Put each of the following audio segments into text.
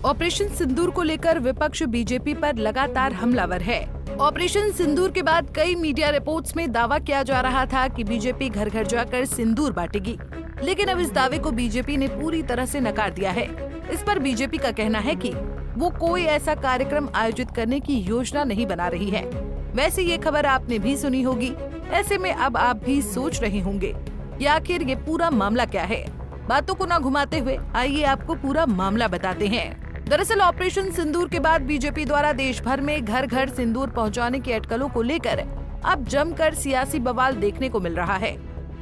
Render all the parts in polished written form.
Operation सिंदूर को लेकर विपक्ष बीजेपी पर लगातार हमलावर है। ऑपरेशन सिंदूर के बाद कई मीडिया रिपोर्ट्स में दावा किया जा रहा था कि बीजेपी घर घर जाकर सिंदूर बांटेगी, लेकिन अब इस दावे को बीजेपी ने पूरी तरह से नकार दिया है। इस पर बीजेपी का कहना है कि वो कोई ऐसा कार्यक्रम आयोजित करने की योजना नहीं बना रही है। वैसे ये खबर आपने भी सुनी होगी, ऐसे में अब आप भी सोच रहे होंगे कि आखिर ये पूरा मामला क्या है। बातों को न घुमाते हुए आइए आपको पूरा मामला बताते हैं। दरअसल ऑपरेशन सिंदूर के बाद बीजेपी द्वारा देश भर में घर घर सिंदूर पहुंचाने की अटकलों को लेकर अब जमकर सियासी बवाल देखने को मिल रहा है।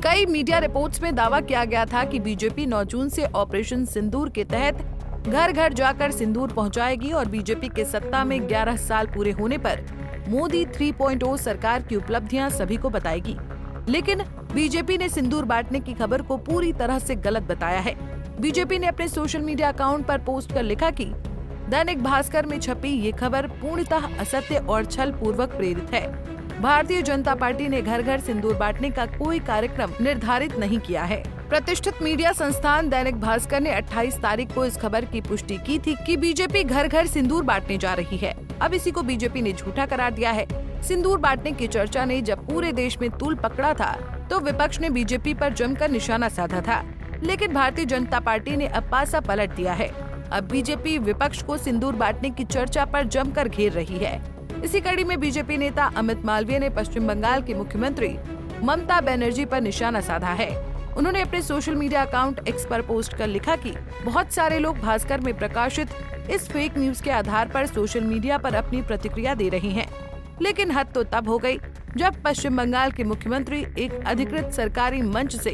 कई मीडिया रिपोर्ट्स में दावा किया गया था कि बीजेपी 9 जून से ऑपरेशन सिंदूर के तहत घर घर जाकर सिंदूर पहुंचाएगी और बीजेपी के सत्ता में 11 साल पूरे होने पर मोदी 3.0 सरकार की उपलब्धियां सभी को बताएगी। लेकिन बीजेपी ने सिंदूर बांटने की खबर को पूरी तरह से गलत बताया है। बीजेपी ने अपने सोशल मीडिया अकाउंट पर पोस्ट कर लिखा कि दैनिक भास्कर में छपी ये खबर पूर्णतः असत्य और छल पूर्वक प्रेरित है। भारतीय जनता पार्टी ने घर घर सिंदूर बांटने का कोई कार्यक्रम निर्धारित नहीं किया है। प्रतिष्ठित मीडिया संस्थान दैनिक भास्कर ने 28 तारीख को इस खबर की पुष्टि की थी कि बीजेपी घर घर सिंदूर बांटने जा रही है। अब इसी को बीजेपी ने झूठा करार दिया है। सिंदूर बांटने की चर्चा ने जब पूरे देश में तूल पकड़ा था तो विपक्ष ने बीजेपी पर जमकर निशाना साधा था, लेकिन भारतीय जनता पार्टी ने अब पासा पलट दिया है। अब बीजेपी विपक्ष को सिंदूर बांटने की चर्चा पर जमकर घेर रही है। इसी कड़ी में बीजेपी नेता अमित मालवीय ने पश्चिम बंगाल की मुख्यमंत्री ममता बनर्जी पर निशाना साधा है। उन्होंने अपने सोशल मीडिया अकाउंट एक्स पर पोस्ट कर लिखा कि बहुत सारे लोग भास्कर में प्रकाशित इस फेक न्यूज के आधार पर सोशल मीडिया पर अपनी प्रतिक्रिया दे रहे हैं, लेकिन हद तो तब हो गई जब पश्चिम बंगाल के मुख्यमंत्री एक अधिकृत सरकारी मंच से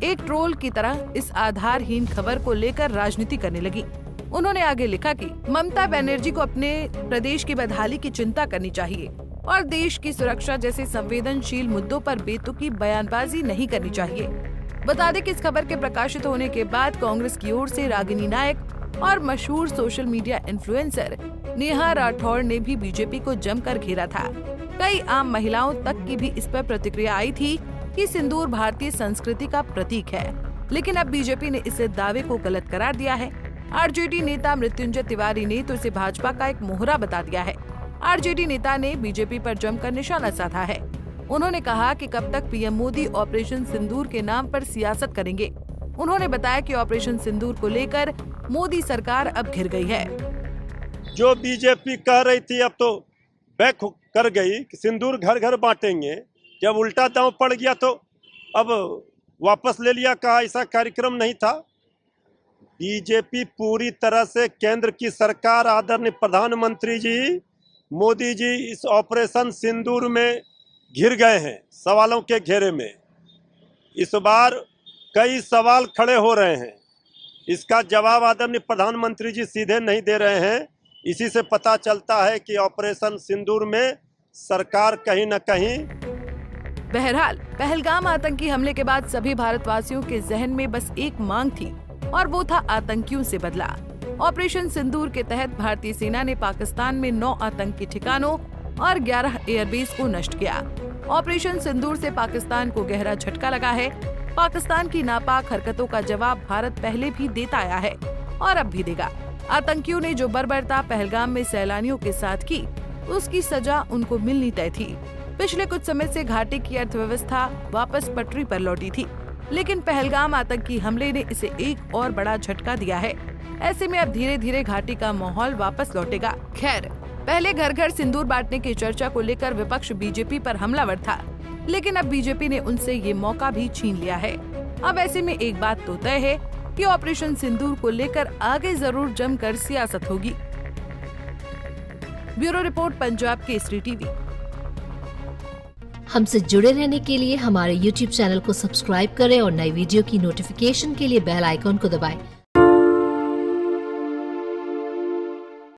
एक ट्रोल की तरह इस आधारहीन खबर को लेकर राजनीति करने लगी। उन्होंने आगे लिखा कि ममता बनर्जी को अपने प्रदेश की बदहाली की चिंता करनी चाहिए और देश की सुरक्षा जैसे संवेदनशील मुद्दों पर बेतुकी बयानबाजी नहीं करनी चाहिए। बता दें कि इस खबर के प्रकाशित होने के बाद कांग्रेस की ओर से रागिनी नायक और मशहूर social media influencer Neha Rathore ने भी बीजेपी को जमकर घेरा था। कई आम महिलाओं तक की भी इस पर प्रतिक्रिया आई थी कि सिंदूर भारतीय संस्कृति का प्रतीक है, लेकिन अब बीजेपी ने इस दावे को गलत करार दिया है। आरजेडी नेता मृत्युंजय तिवारी ने तो इसे भाजपा का एक मोहरा बता दिया है। आरजेडी नेता ने बीजेपी पर जमकर निशाना साधा है। उन्होंने कहा कि कब तक पीएम मोदी ऑपरेशन सिंदूर के नाम पर सियासत करेंगे। उन्होंने बताया कि ऑपरेशन सिंदूर को लेकर मोदी सरकार अब घिर गई है। जो बीजेपी कह रही थी अब तो बैक कर गई कि सिंदूर घर घर बांटेंगे। जब उल्टा दांव पड़ गया तो अब वापस ले लिया, कहा ऐसा कार्यक्रम नहीं था। बीजेपी पूरी तरह से केंद्र की सरकार आदरणीय प्रधानमंत्री जी मोदी जी इस ऑपरेशन सिंदूर में घिर गए हैं, सवालों के घेरे में। इस बार कई सवाल खड़े हो रहे हैं, इसका जवाब आदरणीय प्रधानमंत्री जी सीधे नहीं दे रहे हैं। इसी से पता चलता है कि ऑपरेशन सिंदूर में सरकार कहीं न कहीं। बहरहाल पहलगाम आतंकी हमले के बाद सभी भारतवासियों के जहन में बस एक मांग थी और वो था आतंकियों से बदला। ऑपरेशन सिंदूर के तहत भारतीय सेना ने पाकिस्तान में 9 आतंकी ठिकानों और 11 एयरबेस को नष्ट किया। ऑपरेशन सिंदूर से पाकिस्तान को गहरा झटका लगा है। पाकिस्तान की नापाक हरकतों का जवाब भारत पहले भी देता आया है और अब भी देगा। आतंकियों ने जो बर्बरता पहलगाम में सैलानियों के साथ की, उसकी सजा उनको मिलनी तय थी। पिछले कुछ समय से घाटी की अर्थव्यवस्था वापस पटरी पर लौटी थी, लेकिन पहलगाम आतंकी हमले ने इसे एक और बड़ा झटका दिया है। ऐसे में अब धीरे धीरे घाटी का माहौल वापस लौटेगा। खैर, पहले घर घर सिंदूर बांटने की चर्चा को लेकर विपक्ष बीजेपी पर हमलावर था, लेकिन अब बीजेपी ने उनसे ये मौका भी छीन लिया है। अब ऐसे में एक बात तो तय है कि ऑपरेशन सिंदूर को लेकर आगे जरूर जमकर सियासत होगी। Bureau report, Punjab Kesari TV. हमसे जुड़े रहने के लिए हमारे YouTube चैनल को सब्सक्राइब करें और नई वीडियो की नोटिफिकेशन के लिए बेल आइकॉन को दबाएं।